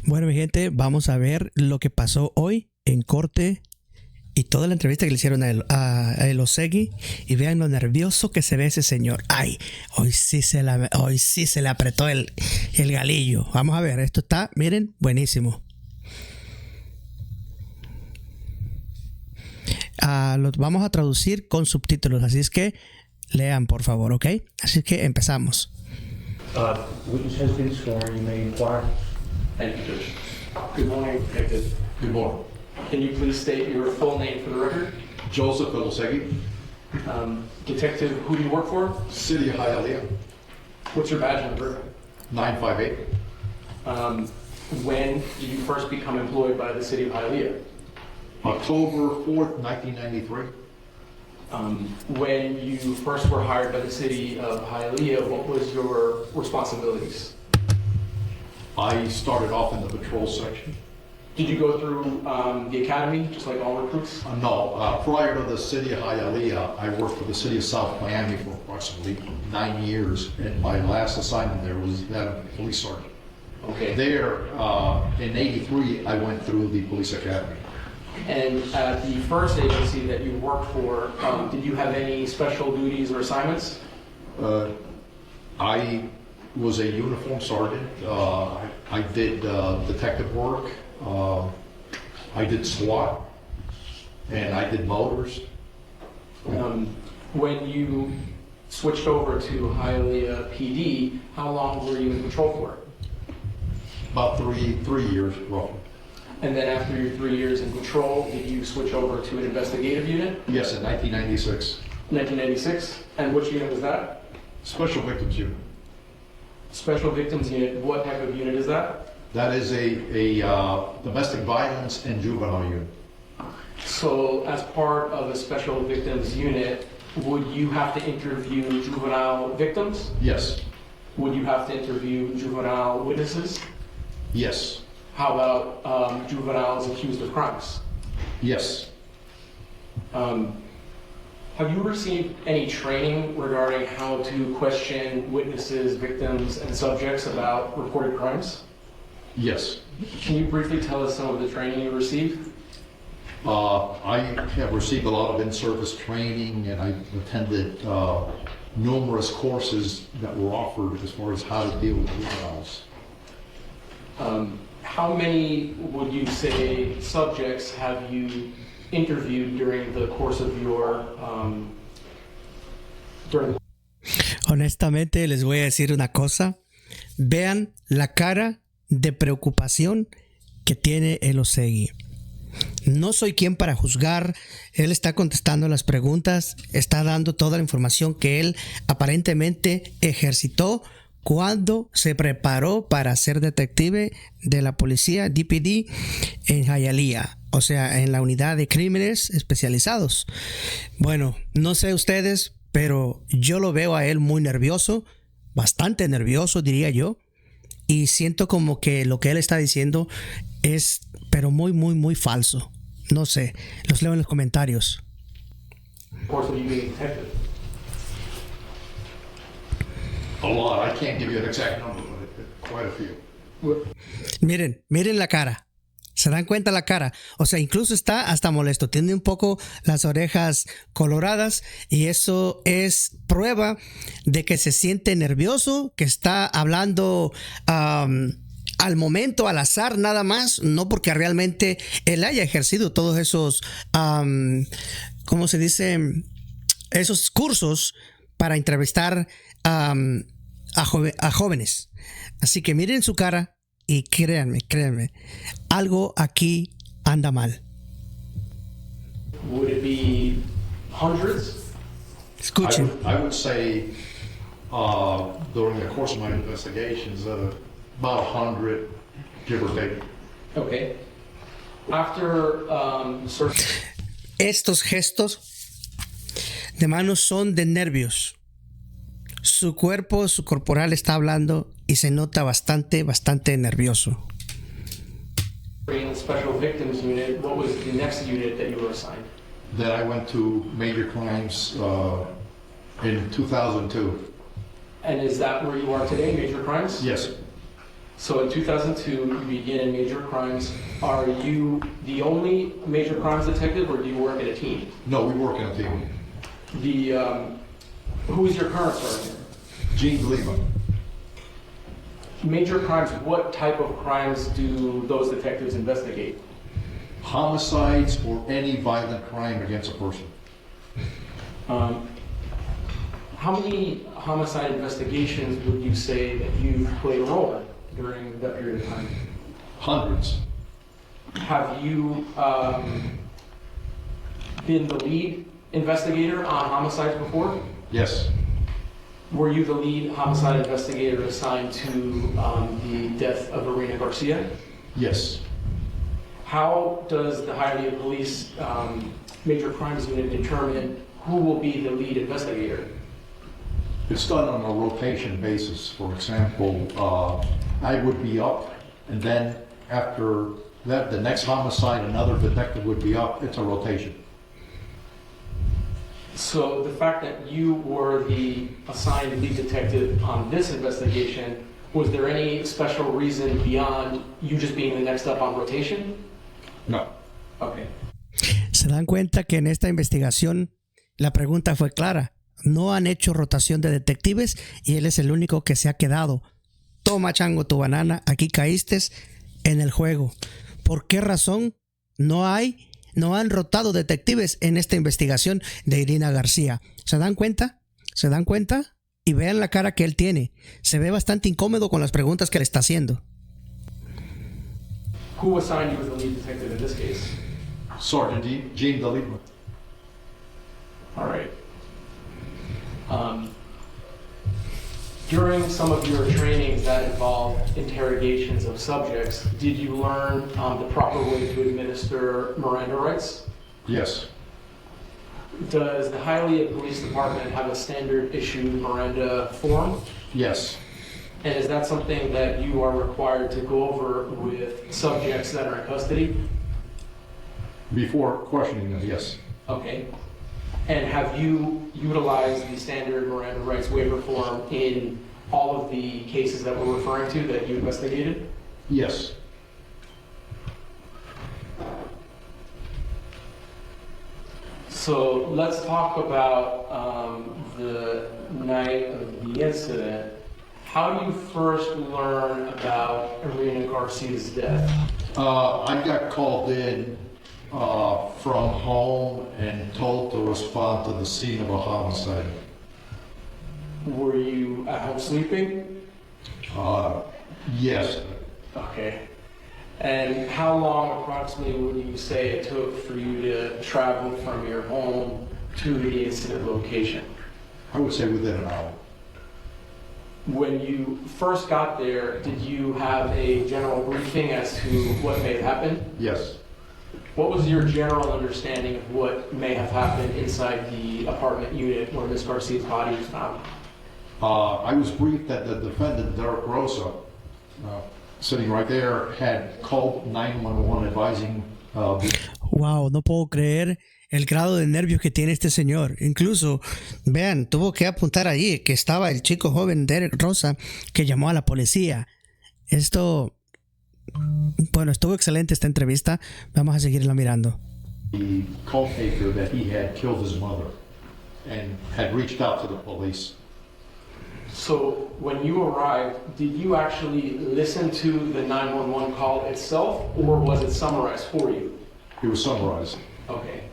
Bueno, mi gente, vamos a ver lo que pasó hoy en corte y toda la entrevista que le hicieron a Elosegui, y vean lo nervioso que se ve ese señor. Ay, hoy sí se le apretó el galillo. Vamos a ver, esto está, miren, buenísimo. Los vamos a traducir con subtítulos, así es que lean, por favor, ¿ok? Así que empezamos. Witness has been sworn. You may inquire. Thank you, Judge. Good morning, Detective. Good morning. Can you please state your full name for the record? Joseph Elosegui, Detective, who do you work for? City of Hialeah, What's your badge number? 958. When did you first become employed by the City of Hialeah? October 4th, 1993. When you first were hired by the City of Hialeah, what was your responsibilities? I started off in the patrol section. Did you go through the academy, just like all recruits? No, prior to the City of Hialeah, I worked for the City of South Miami for approximately 9 years, and my last assignment there was that of police sergeant. Okay. There, in '83, I went through the police academy. And at the first agency that you worked for, did you have any special duties or assignments? I was a uniform sergeant. I did detective work. I did SWAT, and I did motors. When you switched over to Hialeah PD, how long were you in patrol for? About three years, roughly. And then after your 3 years in patrol, did you switch over to an investigative unit? Yes, in 1996. 1996? And which unit was that? Special Victims Unit. Special Victims Unit. What type of unit is that? That is a domestic violence and juvenile unit. So as part of a Special Victims Unit, would you have to interview juvenile victims? Yes, Would you have to interview juvenile witnesses? yes, How about juveniles accused of crimes? yes. Have you received any training regarding how to question witnesses, victims, and subjects about reported crimes? Yes. Can you briefly tell us some of the training you received? I have received a lot of in-service training, and I attended numerous courses that were offered as far as how to deal with juveniles. How many would you say subjects have you interviewed during the course of your Honestamente, les voy a decir una cosa. Vean la cara de preocupación que tiene Elosegui. No soy quien para juzgar. Él está contestando las preguntas, está dando toda la información que él aparentemente ejercitó cuando se preparó para ser detective de la policía DPD en Hialeah, o sea, en la unidad de crímenes especializados. Bueno, no sé ustedes, pero yo lo veo a él muy nervioso, bastante nervioso diría yo, y siento como que lo que él está diciendo es, pero muy, muy, muy falso. No sé, los leo en los comentarios. course of you being detective? A lot. I can't give you an exact number, but quite a few. Miren la cara. ¿Se dan cuenta la cara? O sea, incluso está hasta molesto. Tiene un poco las orejas coloradas y eso es prueba de que se siente nervioso, que está hablando al momento, al azar nada más, no porque realmente él haya ejercido todos esos, ¿cómo se dice? Esos cursos para entrevistar a jóvenes. Así que miren su cara y créanme, algo aquí anda mal. Would it be hundreds? Escuchen. I would say during the course of my investigations, about 100, give or take. Okay. After Estos gestos de manos son de nervios. Su cuerpo, su corporal está hablando y se nota bastante nervioso. in the Special Victims Unit, what was the next unit that you were assigned? Then I went to major crimes in 2002. And is that where you are today, major crimes? Yes. So in 2002, you begin in major crimes. Are you the only major crimes detective, or do you work in a team? No, we work in a team. Who is your current sergeant? Gene DeLima. Major crimes, what type of crimes do those detectives investigate? Homicides or any violent crime against a person. How many homicide investigations would you say that you've played a role in during that period of time? Hundreds. Have you been the lead investigator on homicides before? Yes. Were you the lead homicide investigator assigned to the death of Irina Garcia? Yes. How does the Hialeah Police Major Crimes Unit determine who will be the lead investigator? It's done on a rotation basis. For example, I would be up, and then after that, the next homicide, another detective would be up. It's a rotation. So the fact that you were the assigned lead detective on this investigation, was there any special reason beyond you just being the next up on rotation? No. Okay. Se dan cuenta que en esta investigación la pregunta fue clara. No han hecho rotación de detectives y él es el único que se ha quedado. Toma, chango, tu banana, aquí caíste en el juego. ¿Por qué razón no han rotado detectives en esta investigación de Irina García? ¿Se dan cuenta? ¿Se dan cuenta? Y vean la cara que él tiene. Se ve bastante incómodo con las preguntas que le está haciendo. Who assigned you as the lead detective in this case? Sergeant Gene DeLima. All right. During some of your trainings that involved interrogations of subjects, did you learn the proper way to administer Miranda rights? Yes. Does the Hialeah Police Department have a standard issued Miranda form? Yes. And is that something that you are required to go over with subjects that are in custody? Before questioning them, yes. Okay. And have you utilized the standard Miranda rights waiver form in all of the cases that we're referring to that you investigated? Yes. So let's talk about the night of the incident. How do you first learn about Irina Garcia's death? I got called in from home and told to respond to the scene of a homicide. Were you at home sleeping? Yes. Okay. And how long approximately would you say it took for you to travel from your home to the incident location? I would say within an hour. When you first got there, did you have a general briefing as to what may have happened? Yes. What was your general understanding of what may have happened inside the apartment unit where Ms. Garcia's body was found? I was briefed that the defendant, Derek Rosa, sitting right there, had called 911 advising. Wow, no puedo creer el grado de nervios que tiene este señor. Incluso, vean, tuvo que apuntar allí que estaba el chico joven Derek Rosa que llamó a la policía. Bueno, estuvo excelente esta entrevista. Vamos a seguirla mirando. The co-taker that he had killed his mother and had reached out to the police. So when you arrived, did you actually listen to the 911 call itself, or was it summarized for you? It was summarized. Okay.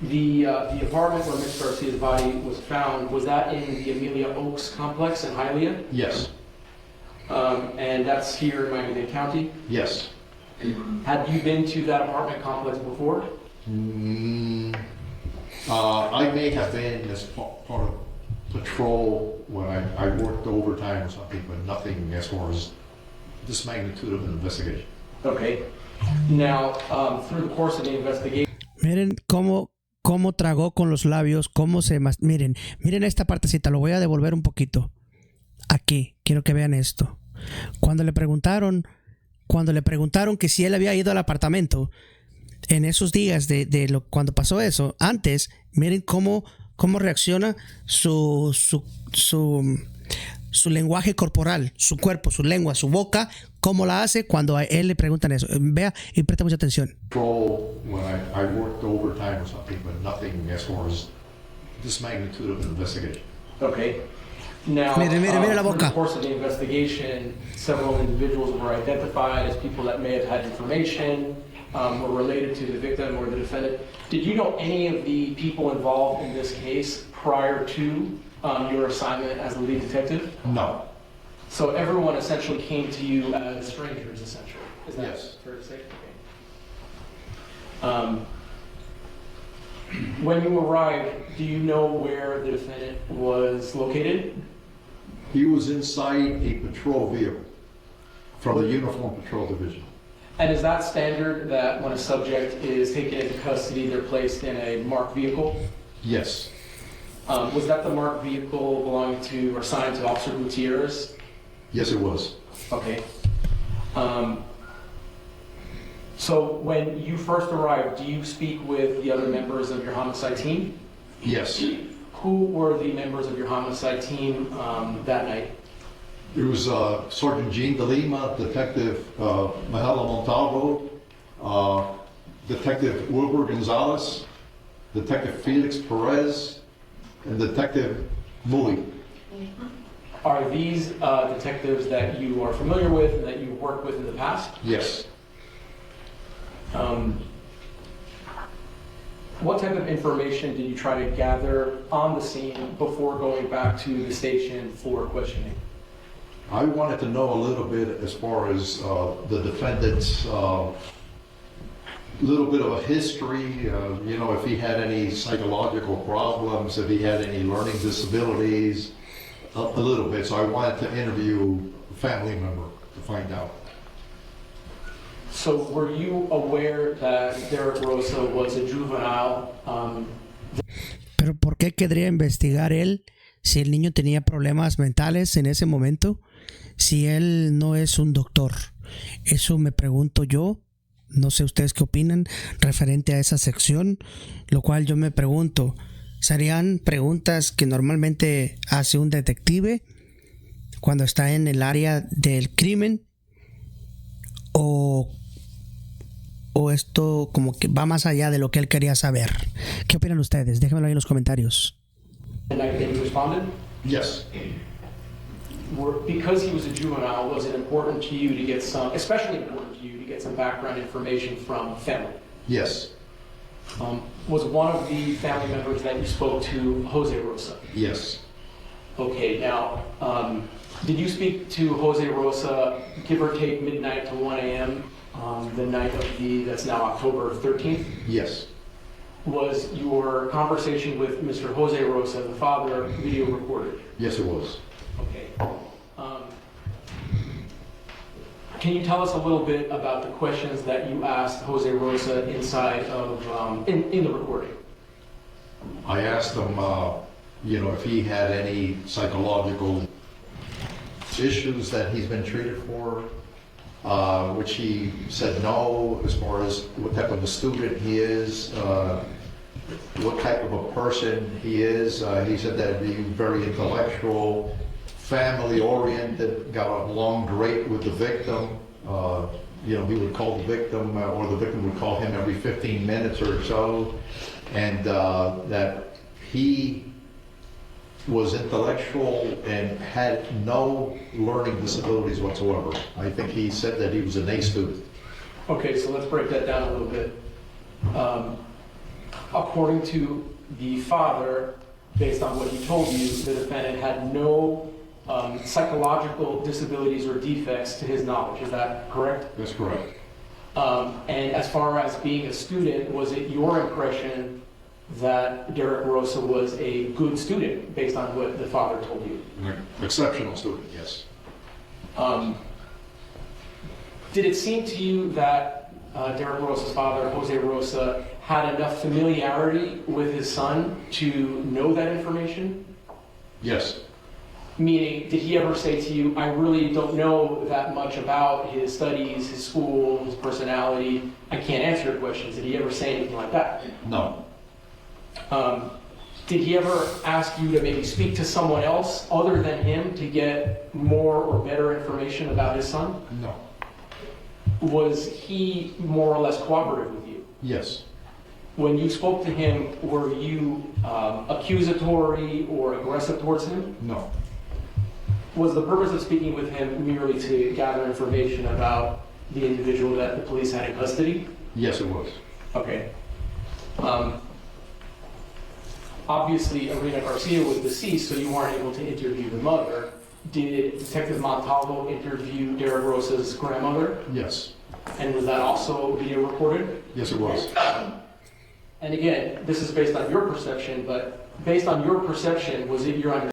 The apartment where Ms. Garcia's body was found, was that in the Amelia Oaks complex in Hialeah? Yes. And that's here in Miami-Dade County? Yes. Had you been to that apartment complex before? I may have been as part of patrol when I worked overtime or something, but nothing as far as this magnitude of an investigation. Okay. Now, through the course of the investigation. Miren cómo tragó con los labios, miren esta partecita, lo voy a devolver un poquito. Aquí, quiero que vean esto. Cuando le preguntaron que si él había ido al apartamento en esos días cuando pasó eso, antes, miren cómo reacciona su su lenguaje corporal, su cuerpo, su lengua, su boca, cómo la hace cuando a él le preguntan eso. Vea y presta mucha atención. Control when I worked overtime or something, but nothing as far as this magnitude of an investigation. Okay. Now, Mire la through boca. the course of the investigation, several individuals were identified as people that may have had information or related to the victim or the defendant. Did you know any of the people involved in this case prior to your assignment as the lead detective? No. So everyone essentially came to you as strangers, essentially. Is that Yes. fair to say? Okay. When you arrived, do you know where the defendant was located? He was inside a patrol vehicle from the Uniform Patrol Division. And is that standard that when a subject is taken into custody, they're placed in a marked vehicle? Yes. Was that the marked vehicle belonging to or assigned to Officer Gutierrez? Yes, it was. Okay. So when you first arrived, do you speak with the other members of your homicide team? Yes. Who were the members of your homicide team that night? It was Sergeant Gene De Lima, Detective Mahela Montalvo, Detective Wilbur Gonzalez, Detective Felix Perez, and Detective Muli. Are these detectives that you are familiar with and that you worked with in the past? Yes. What type of information did you try to gather on the scene before going back to the station for questioning? I wanted to know a little bit as far as the defendant's little bit of a history, you know, if he had any psychological problems, if he had any learning disabilities, a little bit. So I wanted to interview a family member to find out. So were you aware that Derek Rosa was a juvenile? Pero ¿por qué querría investigar él si el niño tenía problemas mentales en ese momento? Si él no es un doctor. Eso me pregunto yo. No sé ustedes qué opinan referente a esa sección, lo cual yo me pregunto, ¿serían preguntas que normalmente hace un detective cuando está en el área del crimen? ¿O esto como que va más allá de lo que él quería saber? ¿Qué opinan ustedes? Déjenmelo ahí en los comentarios. The night that you responded? Yes. Because he was a juvenile, was it important to you to get some, especially important to you, to get some background information from family? Yes. Was one of the family members that you spoke to Jose Rosa? Yes. Okay, now, did you speak to Jose Rosa, give or take midnight to 1 a.m., the night of that's now October 13th? Yes. Was your conversation with Mr. Jose Rosa, the father, video recorded? Yes, it was. Okay. Can you tell us a little bit about the questions that you asked Jose Rosa inside of, in the recording? I asked him, you know, if he had any psychological issues that he's been treated for, which he said no, as far as what type of a student he is, what type of a person he is. He said that he'd be very intellectual, family-oriented, got along great with the victim. You know, he would call the victim, or the victim would call him every 15 minutes or so, and that he was intellectual and had no learning disabilities whatsoever. I think he said that he was an A student. Okay, so let's break that down a little bit. According to the father, based on what he told you, the defendant had no psychological disabilities or defects to his knowledge. Is that correct? That's correct. And as far as being a student, was it your impression that Derek Rosa was a good student based on what the father told you? An exceptional student, yes. Did it seem to you that Derek Rosa's father, Jose Rosa, had enough familiarity with his son to know that information? Yes. Meaning, did he ever say to you, I really don't know that much about his studies, his school, his personality, I can't answer your questions? Did he ever say anything like that? No. Did he ever ask you to maybe speak to someone else other than him to get more or better information about his son? No. Was he more or less cooperative with you? Yes. When you spoke to him, were you accusatory or aggressive towards him? No. Was the purpose of speaking with him merely to gather information about the individual that the police had in custody? Yes, it was. Okay. Obviously, Irina Garcia was deceased, so you weren't able to interview the mother. Did Detective Montalvo interview Derek Rosa's grandmother? Yes. And was that also video recorded? Yes, it was. And again, this is based on your perception, but based on your perception, was it your understanding